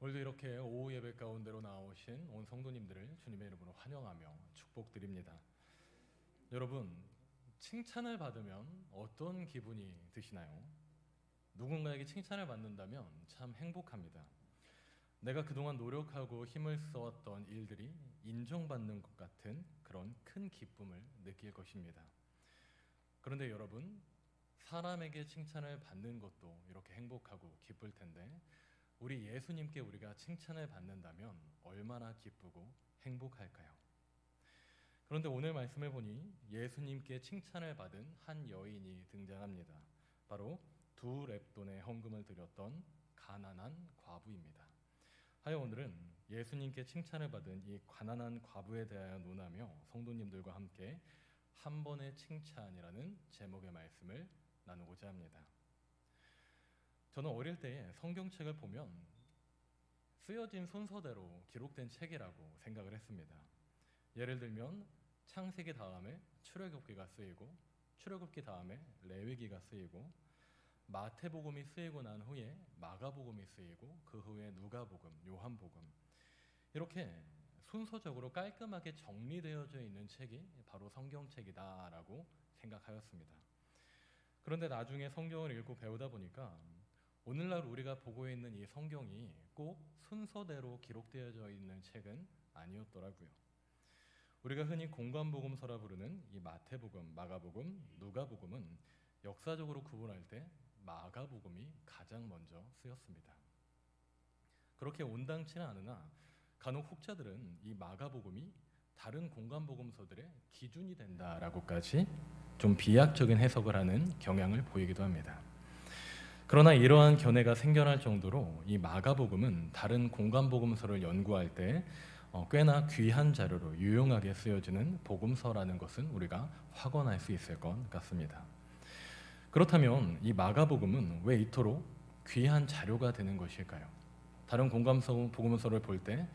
오늘도 이렇게 오후 예배 가운데로 나오신 온 성도님들을 주님의 이름으로 환영하며 축복드립니다. 여러분, 칭찬을 받으면 어떤 기분이 드시나요? 누군가에게 칭찬을 받는다면 참 행복합니다. 내가 그동안 노력하고 힘을 써왔던 일들이 인정받는 것 같은 그런 큰 기쁨을 느낄 것입니다. 그런데 여러분, 사람에게 칭찬을 받는 것도 이렇게 행복하고 기쁠 텐데 우리 예수님께 우리가 칭찬을 받는다면 얼마나 기쁘고 행복할까요? 그런데 오늘 말씀을 보니 예수님께 칭찬을 받은 한 여인이 등장합니다. 바로 두 렙돈의 헌금을 드렸던 가난한 과부입니다. 하여 오늘은 예수님께 칭찬을 받은 이 가난한 과부에 대하여 논하며 성도님들과 함께 한 번의 칭찬이라는 제목의 말씀을 나누고자 합니다. 저는 어릴 때 성경책을 보면 쓰여진 순서대로 기록된 책이라고 생각을 했습니다. 예를 들면 창세기 다음에 출애굽기가 쓰이고 출애굽기 다음에 레위기가 쓰이고 마태복음이 쓰이고 난 후에 마가복음이 쓰이고 그 후에 누가복음, 요한복음 이렇게 순서적으로 깔끔하게 정리되어져 있는 책이 바로 성경책이다라고 생각하였습니다. 그런데 나중에 성경을 읽고 배우다 보니까 오늘날 우리가 보고 있는 이 성경이 꼭 순서대로 기록되어져 있는 책은 아니었더라고요. 우리가 흔히 공관복음서라 부르는 이 마태복음, 마가복음, 누가복음은 역사적으로 구분할 때 마가복음이 가장 먼저 쓰였습니다. 그렇게 온당치는 않으나 간혹 혹자들은 이 마가복음이 다른 공관복음서들의 기준이 된다라고까지 좀 비약적인 해석을 하는 경향을 보이기도 합니다. 그러나 이러한 견해가 생겨날 정도로 이 마가복음은 다른 공관복음서를 연구할 때 꽤나 귀한 자료로 유용하게 쓰여지는 복음서라는 것은 우리가 확언할 수 있을 것 같습니다. 그렇다면 이 마가복음은 왜 이토록 귀한 자료가 되는 것일까요? 다른 공관복음서를 볼 때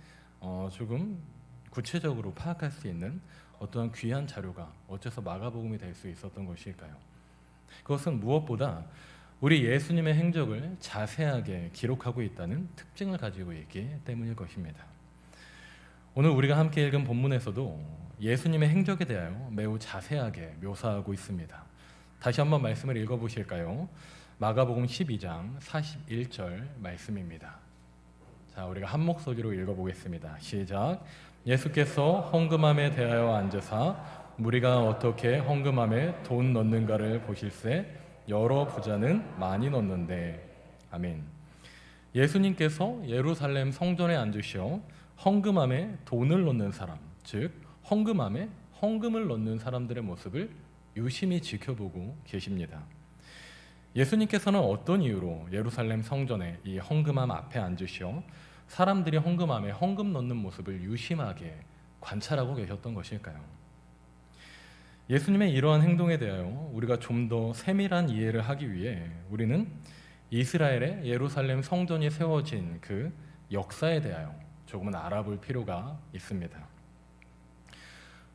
조금 구체적으로 파악할 수 있는 어떠한 귀한 자료가 어째서 마가복음이 될 수 있었던 것일까요? 그것은 무엇보다 우리 예수님의 행적을 자세하게 기록하고 있다는 특징을 가지고 있기 때문일 것입니다. 오늘 우리가 함께 읽은 본문에서도 예수님의 행적에 대하여 매우 자세하게 묘사하고 있습니다. 다시 한번 말씀을 읽어보실까요? 마가복음 12장 41절 말씀입니다. 자, 우리가 한 목소리로 읽어보겠습니다. 시작. 예수께서 헌금함에 대하여 앉으사 무리가 어떻게 헌금함에 돈 넣는가를 보실세 여러 부자는 많이 넣는데. 아멘. 예수님께서 예루살렘 성전에 앉으시어 헌금함에 돈을 넣는 사람, 즉 헌금함에 헌금을 넣는 사람들의 모습을 유심히 지켜보고 계십니다. 예수님께서는 어떤 이유로 예루살렘 성전에 이 헌금함 앞에 앉으시어 사람들이 헌금함에 헌금 넣는 모습을 유심하게 관찰하고 계셨던 것일까요? 예수님의 이러한 행동에 대하여 우리가 좀 더 세밀한 이해를 하기 위해 우리는 이스라엘의 예루살렘 성전이 세워진 그 역사에 대하여 조금은 알아볼 필요가 있습니다.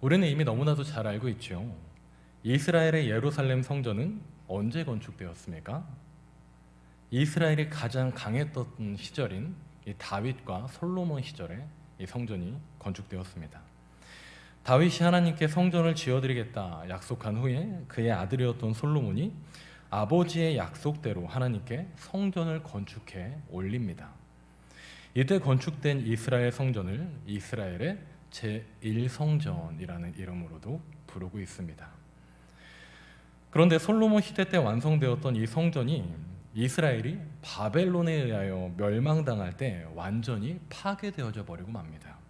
우리는 이미 너무나도 잘 알고 있죠. 이스라엘의 예루살렘 성전은 언제 건축되었습니까? 이스라엘이 가장 강했던 시절인 이 다윗과 솔로몬 시절에 이 성전이 건축되었습니다. 다윗이 하나님께 성전을 지어드리겠다 약속한 후에 그의 아들이었던 솔로몬이 아버지의 약속대로 하나님께 성전을 건축해 올립니다. 이때 건축된 이스라엘 성전을 이스라엘의 제1성전이라는 이름으로도 부르고 있습니다. 그런데 솔로몬 시대 때 완성되었던 이 성전이 이스라엘이 바벨론에 의하여 멸망당할 때 완전히 파괴되어져 버리고 맙니다.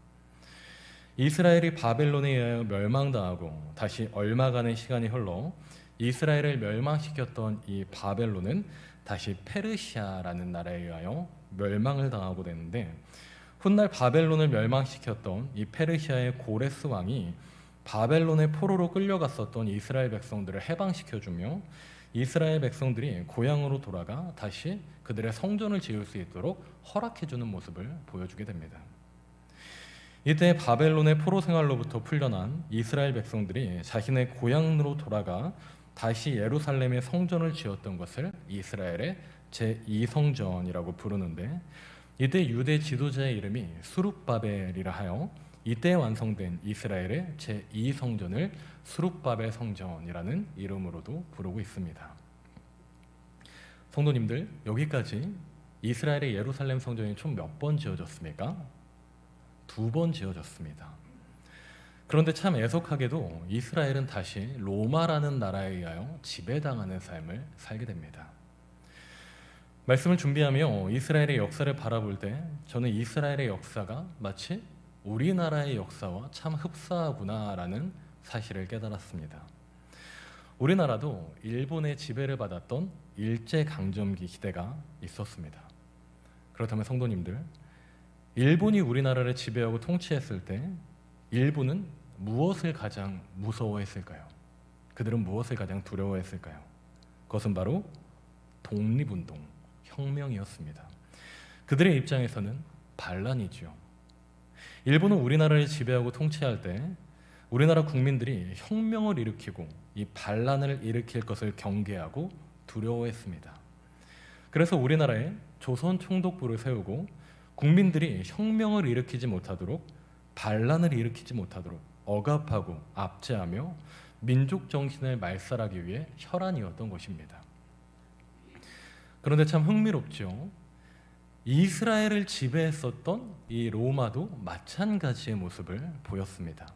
이스라엘이 바벨론에 의하여 멸망당하고 다시 얼마간의 시간이 흘러 이스라엘을 멸망시켰던 이 바벨론은 다시 페르시아라는 나라에 의하여 멸망을 당하고 되는데 훗날 바벨론을 멸망시켰던 이 페르시아의 고레스 왕이 바벨론의 포로로 끌려갔었던 이스라엘 백성들을 해방시켜주며 이스라엘 백성들이 고향으로 돌아가 다시 그들의 성전을 지을 수 있도록 허락해주는 모습을 보여주게 됩니다. 이때 바벨론의 포로 생활로부터 풀려난 이스라엘 백성들이 자신의 고향으로 돌아가 다시 예루살렘의 성전을 지었던 것을 이스라엘의 제2성전이라고 부르는데 이때 유대 지도자의 이름이 수룹바벨이라 하여 이때 완성된 이스라엘의 제2성전을 수룹바벨 성전이라는 이름으로도 부르고 있습니다. 성도님들, 여기까지 이스라엘의 예루살렘 성전이 총 몇 번 지어졌습니까? 2번 지어졌습니다. 그런데 참 애석하게도 이스라엘은 다시 로마라는 나라에 의하여 지배당하는 삶을 살게 됩니다. 말씀을 준비하며 이스라엘의 역사를 바라볼 때 저는 이스라엘의 역사가 마치 우리나라의 역사와 참 흡사하구나라는 사실을 깨달았습니다. 우리나라도 일본의 지배를 받았던 일제강점기 시대가 있었습니다. 그렇다면 성도님들, 일본이 우리나라를 지배하고 통치했을 때 일본은 무엇을 가장 무서워했을까요? 그들은 무엇을 가장 두려워했을까요? 그것은 바로 독립운동, 혁명이었습니다. 그들의 입장에서는 반란이죠. 일본은 우리나라를 지배하고 통치할 때 우리나라 국민들이 혁명을 일으키고 이 반란을 일으킬 것을 경계하고 두려워했습니다. 그래서 우리나라에 조선 총독부를 세우고 국민들이 혁명을 일으키지 못하도록, 반란을 일으키지 못하도록 억압하고 압제하며 민족 정신을 말살하기 위해 혈안이었던 것입니다. 그런데 참 흥미롭죠. 이스라엘을 지배했었던 이 로마도 마찬가지의 모습을 보였습니다.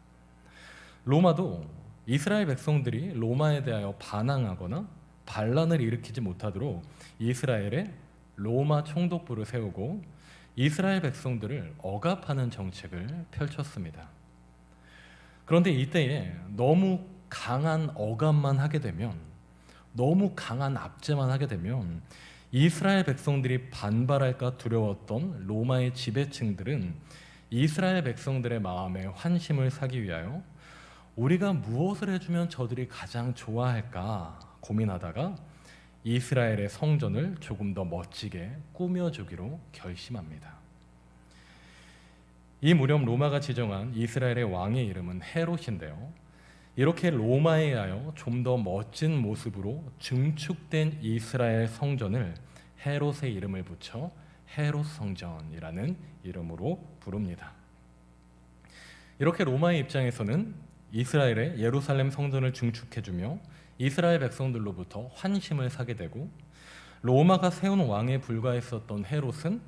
로마도 이스라엘 백성들이 로마에 대하여 반항하거나 반란을 일으키지 못하도록 이스라엘에 로마 총독부를 세우고 이스라엘 백성들을 억압하는 정책을 펼쳤습니다. 그런데 이때에 너무 강한 억압만 하게 되면, 너무 강한 압제만 하게 되면 이스라엘 백성들이 반발할까 두려웠던 로마의 지배층들은 이스라엘 백성들의 마음에 환심을 사기 위하여 우리가 무엇을 해주면 저들이 가장 좋아할까 고민하다가 이스라엘의 성전을 조금 더 멋지게 꾸며주기로 결심합니다. 이 무렵 로마가 지정한 이스라엘의 왕의 이름은 헤롯인데요. 이렇게 로마에 의하여 좀 더 멋진 모습으로 증축된 이스라엘 성전을 헤롯의 이름을 붙여 헤롯 성전이라는 이름으로 부릅니다. 이렇게 로마의 입장에서는 이스라엘의 예루살렘 성전을 증축해주며 이스라엘 백성들로부터 환심을 사게 되고, 로마가 세운 왕에 불과했었던 헤롯은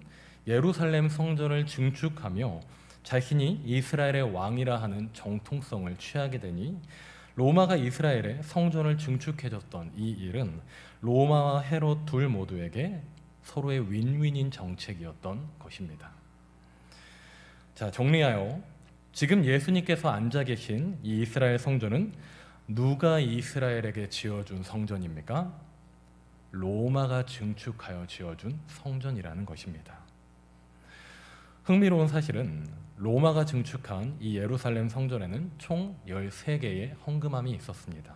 예루살렘 성전을 증축하며 자신이 이스라엘의 왕이라 하는 정통성을 취하게 되니 로마가 이스라엘의 성전을 증축해줬던 이 일은 로마와 헤롯 둘 모두에게 서로의 윈윈인 정책이었던 것입니다. 자, 정리하여 지금 예수님께서 앉아 계신 이 이스라엘 성전은 누가 이스라엘에게 지어준 성전입니까? 로마가 증축하여 지어준 성전이라는 것입니다. 흥미로운 사실은 로마가 증축한 이 예루살렘 성전에는 총 13개의 헌금함이 있었습니다.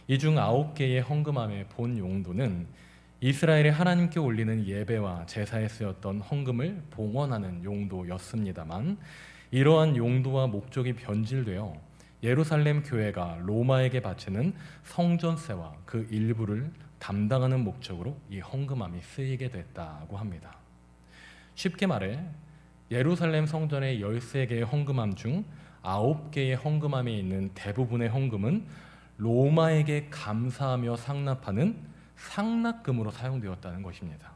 이 중 9개의 헌금함의 본 용도는 이스라엘이 하나님께 올리는 예배와 제사에 쓰였던 헌금을 봉헌하는 용도였습니다만, 이러한 용도와 목적이 변질되어 예루살렘 교회가 로마에게 바치는 성전세와 그 일부를 담당하는 목적으로 이 헌금함이 쓰이게 됐다고 합니다. 쉽게 말해 예루살렘 성전의 13개의 헌금함 중 9개의 헌금함에 있는 대부분의 헌금은 로마에게 감사하며 상납하는 상납금으로 사용되었다는 것입니다.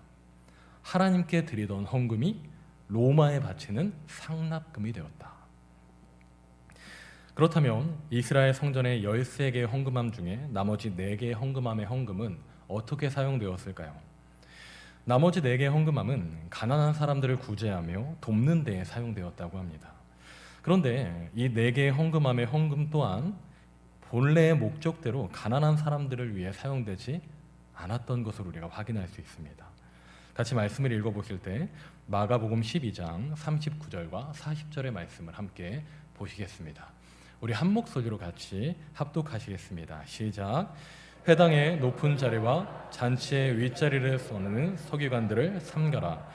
하나님께 드리던 헌금이 로마에 바치는 상납금이 되었다. 그렇다면 이스라엘 성전의 13개의 헌금함 중에 나머지 4개의 헌금함의 헌금은 어떻게 사용되었을까요? 나머지 4개의 헌금함은 가난한 사람들을 구제하며 돕는 데에 사용되었다고 합니다. 그런데 이 4개의 헌금함의 헌금 또한 본래의 목적대로 가난한 사람들을 위해 사용되지 않았던 것을 우리가 확인할 수 있습니다. 같이 말씀을 읽어보실 때 마가복음 12장 39절과 40절의 말씀을 함께 보시겠습니다. 우리 한 목소리로 같이 합독하시겠습니다. 시작. 회당의 높은 자리와 잔치의 윗자리를 써는 서기관들을 삼가라.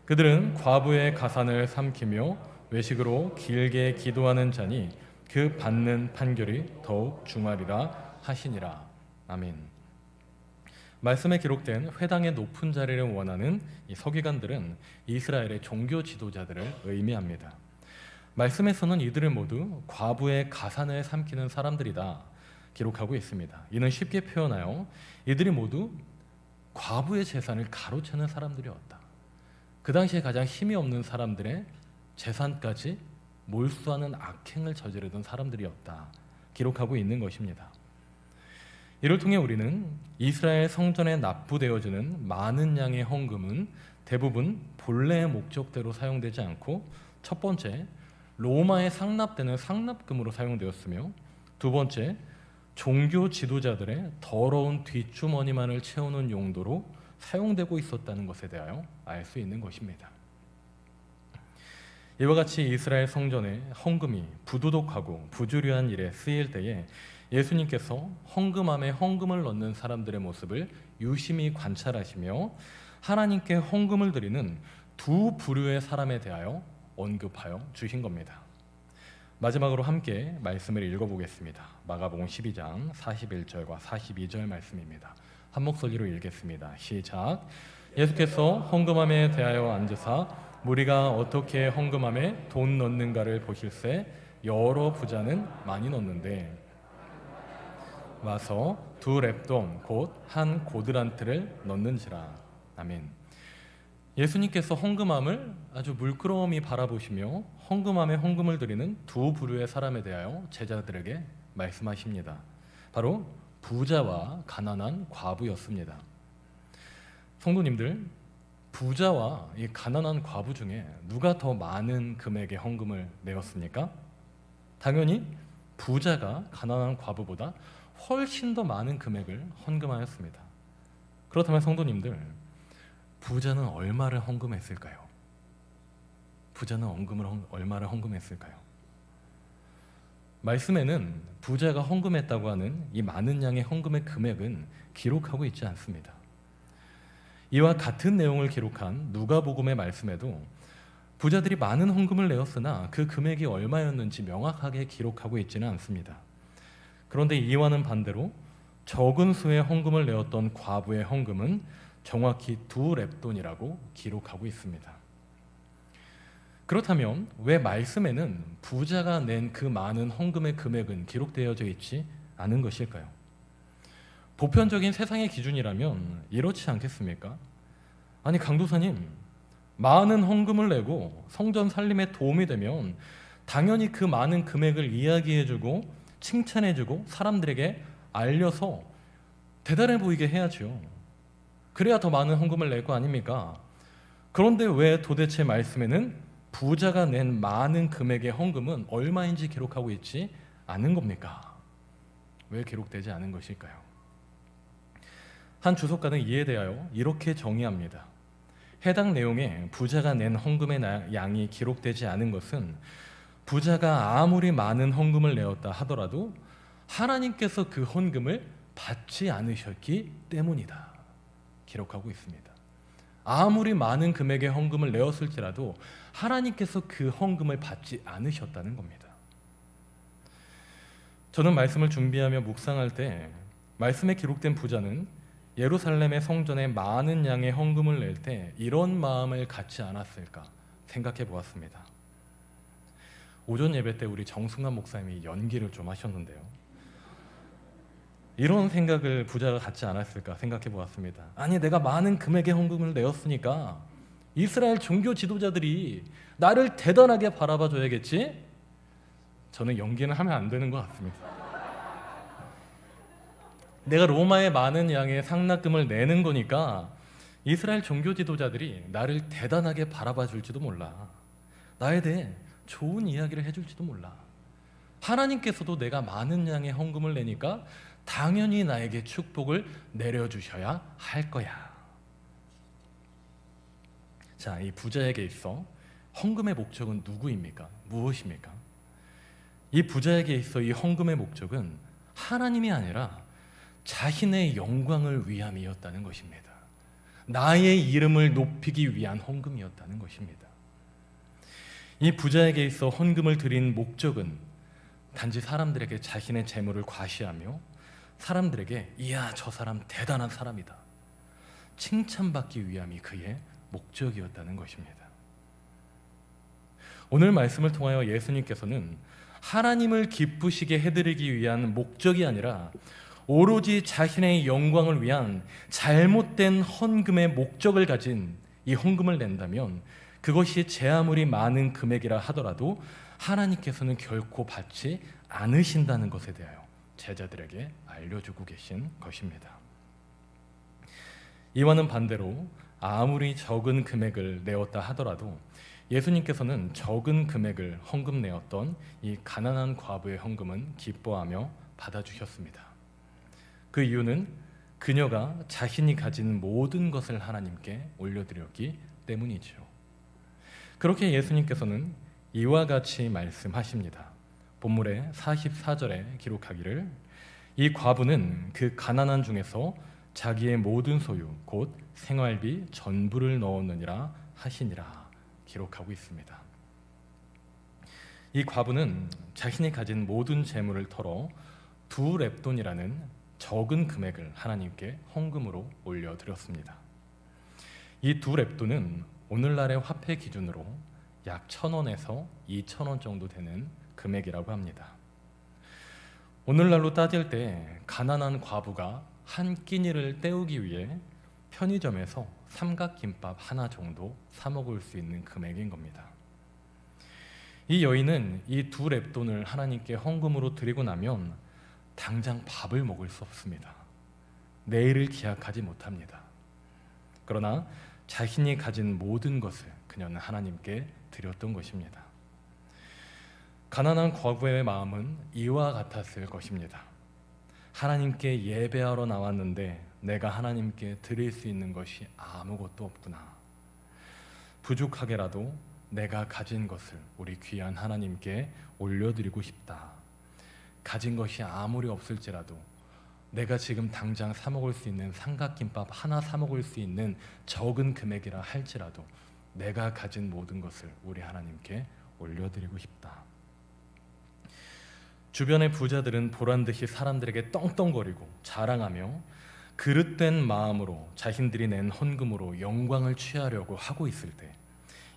그들은 과부의 가산을 삼키며 외식으로 길게 기도하는 자니 그 받는 판결이 더욱 중하리라 하시니라. 아멘. 말씀에 기록된 회당의 높은 자리를 원하는 이 서기관들은 이스라엘의 종교 지도자들을 의미합니다. 말씀에서는 이들을 모두 과부의 가산을 삼키는 사람들이다 기록하고 있습니다. 이는 쉽게 표현하여 이들이 모두 과부의 재산을 가로채는 사람들이었다. 그 당시에 가장 힘이 없는 사람들의 재산까지 몰수하는 악행을 저지르던 사람들이었다 기록하고 있는 것입니다. 이를 통해 우리는 이스라엘 성전에 납부되어지는 많은 양의 헌금은 대부분 본래의 목적대로 사용되지 않고, 첫 번째, 로마에 상납되는 상납금으로 사용되었으며, 두 번째, 종교 지도자들의 더러운 뒷주머니만을 채우는 용도로 사용되고 있었다는 것에 대하여 알 수 있는 것입니다. 이와 같이 이스라엘 성전에 헌금이 부도덕하고 부주류한 일에 쓰일 때에 예수님께서 헌금함에 헌금을 넣는 사람들의 모습을 유심히 관찰하시며 하나님께 헌금을 드리는 두 부류의 사람에 대하여 언급하여 주신 겁니다. 마지막으로 함께 말씀을 읽어보겠습니다. 마가복음 12장 41절과 42절 말씀입니다. 한 목소리로 읽겠습니다. 시작. 예수께서 헌금함에 대하여 앉으사 무리가 어떻게 헌금함에 돈 넣는가를 보실세 여러 부자는 많이 넣는데 와서 두 렙돈 곧 한 고드란트를 넣는지라. 아멘. 예수님께서 헌금함을 아주 물끄러미 바라보시며 헌금함에 헌금을 드리는 두 부류의 사람에 대하여 제자들에게 말씀하십니다. 바로 부자와 가난한 과부였습니다. 성도님들, 부자와 이 가난한 과부 중에 누가 더 많은 금액의 헌금을 내었습니까? 당연히 부자가 가난한 과부보다 훨씬 더 많은 금액을 헌금하였습니다. 그렇다면 성도님들, 부자는 얼마를 헌금했을까요? 부자는 얼마를 헌금했을까요? 말씀에는 부자가 헌금했다고 하는 이 많은 양의 헌금의 금액은 기록하고 있지 않습니다. 이와 같은 내용을 기록한 누가복음의 말씀에도 부자들이 많은 헌금을 내었으나 그 금액이 얼마였는지 명확하게 기록하고 있지는 않습니다. 그런데 이와는 반대로 적은 수의 헌금을 내었던 과부의 헌금은 정확히 두 렙돈이라고 기록하고 있습니다. 그렇다면 왜 말씀에는 부자가 낸 그 많은 헌금의 금액은 기록되어져 있지 않은 것일까요? 보편적인 세상의 기준이라면 이렇지 않겠습니까? 아니, 강도사님, 많은 헌금을 내고 성전 살림에 도움이 되면 당연히 그 많은 금액을 이야기해주고 칭찬해주고 사람들에게 알려서 대단해 보이게 해야죠. 그래야 더 많은 헌금을 낼 거 아닙니까? 그런데 왜 도대체 말씀에는 부자가 낸 많은 금액의 헌금은 얼마인지 기록하고 있지 않은 겁니까? 왜 기록되지 않은 것일까요? 한 주석가는 이에 대하여 이렇게 정의합니다. 해당 내용에 부자가 낸 헌금의 양이 기록되지 않은 것은 부자가 아무리 많은 헌금을 내었다 하더라도 하나님께서 그 헌금을 받지 않으셨기 때문이다 기록하고 있습니다. 아무리 많은 금액의 헌금을 내었을지라도 하나님께서 그 헌금을 받지 않으셨다는 겁니다. 저는 말씀을 준비하며 묵상할 때 말씀에 기록된 부자는 예루살렘의 성전에 많은 양의 헌금을 낼 때 이런 마음을 갖지 않았을까 생각해 보았습니다. 오전 예배 때 우리 정승환 목사님이 연기를 좀 하셨는데요, 이런 생각을 부자가 갖지 않았을까 생각해 보았습니다. 아니, 내가 많은 금액의 헌금을 내었으니까 이스라엘 종교 지도자들이 나를 대단하게 바라봐 줘야겠지? 저는 연기는 하면 안 되는 것 같습니다. 내가 로마에 많은 양의 상납금을 내는 거니까 이스라엘 종교 지도자들이 나를 대단하게 바라봐 줄지도 몰라. 나에 대해 좋은 이야기를 해줄지도 몰라. 하나님께서도 내가 많은 양의 헌금을 내니까 당연히 나에게 축복을 내려주셔야 할 거야. 자, 이 부자에게 있어 헌금의 목적은 누구입니까? 무엇입니까? 이 부자에게 있어 이 헌금의 목적은 하나님이 아니라 자신의 영광을 위함이었다는 것입니다. 나의 이름을 높이기 위한 헌금이었다는 것입니다. 이 부자에게 있어 헌금을 드린 목적은 단지 사람들에게 자신의 재물을 과시하며 사람들에게 이야, 저 사람 대단한 사람이다, 칭찬받기 위함이 그의 목적이었다는 것입니다. 오늘 말씀을 통하여 예수님께서는 하나님을 기쁘시게 해드리기 위한 목적이 아니라 오로지 자신의 영광을 위한 잘못된 헌금의 목적을 가진 이 헌금을 낸다면 그것이 제 아무리 많은 금액이라 하더라도 하나님께서는 결코 받지 않으신다는 것에 대하여 제자들에게 알려주고 계신 것입니다. 이와는 반대로 아무리 적은 금액을 내었다 하더라도 예수님께서는 적은 금액을 헌금 내었던 이 가난한 과부의 헌금은 기뻐하며 받아주셨습니다. 그 이유는 그녀가 자신이 가진 모든 것을 하나님께 올려드렸기 때문이죠. 그렇게 예수님께서는 이와 같이 말씀하십니다. 본문의 44절에 기록하기를 이 과부는 그 가난한 중에서 자기의 모든 소유 곧 생활비 전부를 넣었느니라 하시니라 기록하고 있습니다. 이 과부는 자신이 가진 모든 재물을 털어 2렙돈이라는 적은 금액을 하나님께 헌금으로 올려드렸습니다. 이 2렙돈은 오늘날의 화폐 기준으로 약 1,000원에서 2,000원 정도 되는 금액이라고 합니다. 오늘날로 따질 때 가난한 과부가 한 끼니를 때우기 위해 편의점에서 삼각김밥 하나 정도 사 먹을 수 있는 금액인 겁니다. 이 여인은 이 2렙돈을 하나님께 헌금으로 드리고 나면 당장 밥을 먹을 수 없습니다. 내일을 기약하지 못합니다. 그러나 자신이 가진 모든 것을 그녀는 하나님께 드렸던 것입니다. 가난한 과부의 마음은 이와 같았을 것입니다. 하나님께 예배하러 나왔는데 내가 하나님께 드릴 수 있는 것이 아무것도 없구나. 부족하게라도 내가 가진 것을 우리 귀한 하나님께 올려드리고 싶다. 가진 것이 아무리 없을지라도 내가 지금 당장 사 먹을 수 있는 삼각김밥 하나 사 먹을 수 있는 적은 금액이라 할지라도 내가 가진 모든 것을 우리 하나님께 올려드리고 싶다. 주변의 부자들은 보란듯이 사람들에게 떵떵거리고 자랑하며 그릇된 마음으로 자신들이 낸 헌금으로 영광을 취하려고 하고 있을 때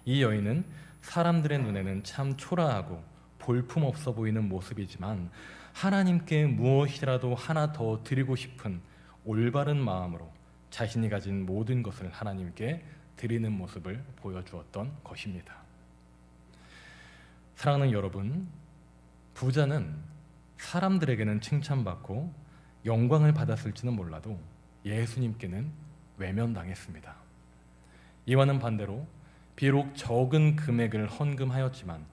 이 여인은 사람들의 눈에는 참 초라하고 볼품없어 보이는 모습이지만 하나님께 무엇이라도 하나 더 드리고 싶은 올바른 마음으로 자신이 가진 모든 것을 하나님께 드리는 모습을 보여주었던 것입니다. 사랑하는 여러분, 부자는 사람들에게는 칭찬받고 영광을 받았을지는 몰라도 예수님께는 외면당했습니다. 이와는 반대로 비록 적은 금액을 헌금하였지만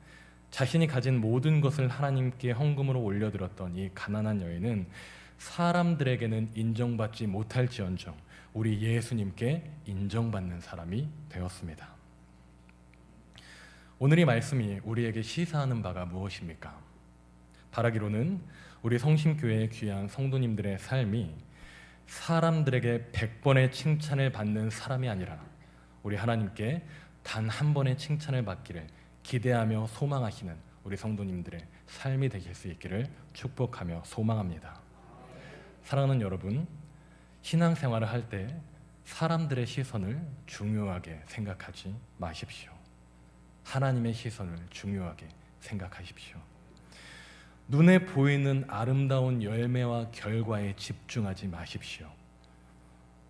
자신이 가진 모든 것을 하나님께 헌금으로 올려드렸던 이 가난한 여인은 사람들에게는 인정받지 못할지언정 우리 예수님께 인정받는 사람이 되었습니다. 오늘 이 말씀이 우리에게 시사하는 바가 무엇입니까? 바라기로는 우리 성심교회의 귀한 성도님들의 삶이 사람들에게 100번의 칭찬을 받는 사람이 아니라 우리 하나님께 단 한 번의 칭찬을 받기를 기대하며 소망하시는 우리 성도님들의 삶이 되실 수 있기를 축복하며 소망합니다. 사랑하는 여러분, 신앙생활을 할 때 사람들의 시선을 중요하게 생각하지 마십시오. 하나님의 시선을 중요하게 생각하십시오. 눈에 보이는 아름다운 열매와 결과에 집중하지 마십시오.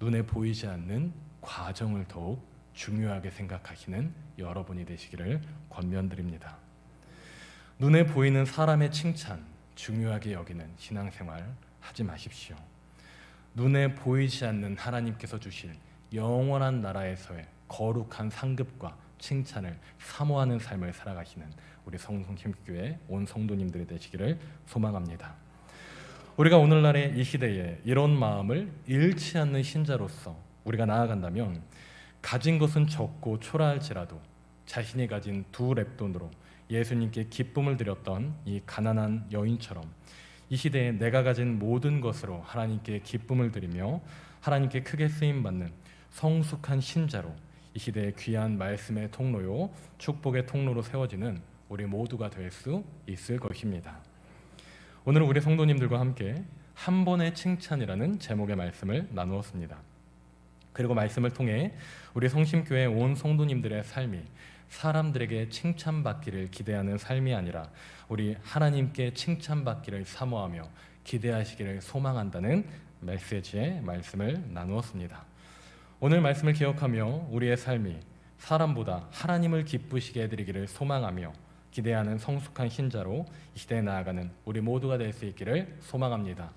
눈에 보이지 않는 과정을 더욱 중요하게 생각하시는 여러분이 되시기를 권면드립니다. 눈에 보이는 사람의 칭찬 중요하게 여기는 신앙생활 하지 마십시오. 눈에 보이지 않는 하나님께서 주실 영원한 나라에서의 거룩한 상급과 칭찬을 사모하는 삶을 살아가시는 우리 성심교회 온 성도님들이 되시기를 소망합니다. 우리가 오늘날의 이 시대에 이런 마음을 잃지 않는 신자로서 우리가 나아간다면 가진 것은 적고 초라할지라도 자신이 가진 2렙돈으로 예수님께 기쁨을 드렸던 이 가난한 여인처럼 이 시대에 내가 가진 모든 것으로 하나님께 기쁨을 드리며 하나님께 크게 쓰임받는 성숙한 신자로 이 시대의 귀한 말씀의 통로요 축복의 통로로 세워지는 우리 모두가 될 수 있을 것입니다. 오늘은 우리 성도님들과 함께 한 번의 칭찬이라는 제목의 말씀을 나누었습니다. 그리고 말씀을 통해 우리 성심교회 온 성도님들의 삶이 사람들에게 칭찬받기를 기대하는 삶이 아니라 우리 하나님께 칭찬받기를 사모하며 기대하시기를 소망한다는 메시지의 말씀을 나누었습니다. 오늘 말씀을 기억하며 우리의 삶이 사람보다 하나님을 기쁘시게 해드리기를 소망하며 기대하는 성숙한 신자로 이 시대에 나아가는 우리 모두가 될 수 있기를 소망합니다.